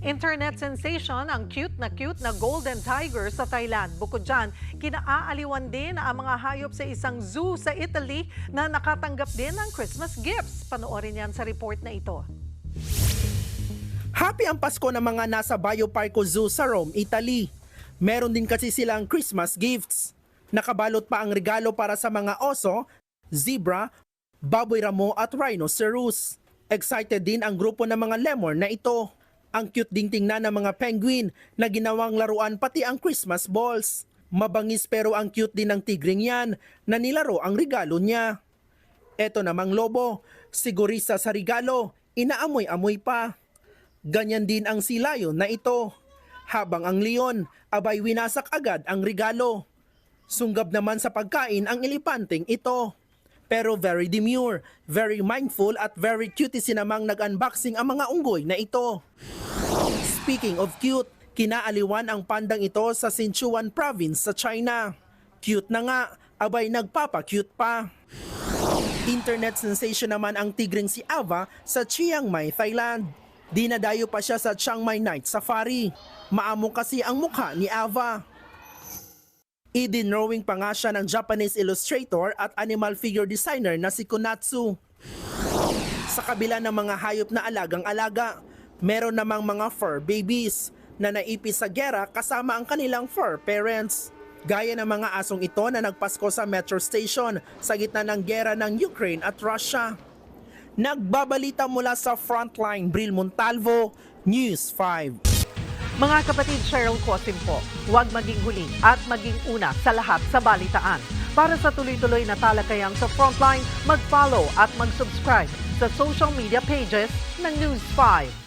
Internet sensation ang cute na golden tiger sa Thailand. Bukod dyan, kinaaaliwan din ang mga hayop sa isang zoo sa Italy na nakatanggap din ng Christmas gifts. Panoorin yan sa report na ito. Happy ang Pasko ng mga nasa Bioparco Zoo sa Rome, Italy. Meron din kasi silang Christmas gifts. Nakabalot pa ang regalo para sa mga oso, zebra, baboy ramo at rhinoceros. Excited din ang grupo ng mga lemur na ito. Ang cute ding tingnan ng mga penguin na ginawang laruan pati ang Christmas balls. Mabangis pero ang cute din ng tigring yan na nilaro ang regalo niya. Eto namang lobo, sigurista sa regalo, inaamoy-amoy pa. Ganyan din ang silayon na ito. Habang ang leon, abay winasak agad ang regalo. Sunggab naman sa pagkain ang elepanteng ito. Pero very demure, very mindful at very cute sinamang nag-unboxing ang mga unggoy na ito. Speaking of cute, kinaaliwan ang pandang ito sa Sichuan province sa China. Cute na nga, abay nagpapa-cute pa. Internet sensation naman ang tigring si Ava sa Chiang Mai, Thailand. Dinadayo pa siya sa Chiang Mai Night Safari. Maamo kasi ang mukha ni Ava. Idinrawing pa nga siya ng Japanese illustrator at animal figure designer na si Konatsu. Sa kabila ng mga hayop na alagang-alaga, meron namang mga fur babies na naipis sa gera kasama ang kanilang fur parents. Gaya ng mga asong ito na nagpasko sa metro station sa gitna ng gera ng Ukraine at Russia. Nagbabalita mula sa Frontline, Bril Montalvo, News 5. Mga kapatid, Cheryl Cosim po, huwag maging huli at maging una sa lahat sa balitaan. Para sa tuloy-tuloy na talakayang sa Frontline, mag-follow at mag-subscribe sa social media pages ng News 5.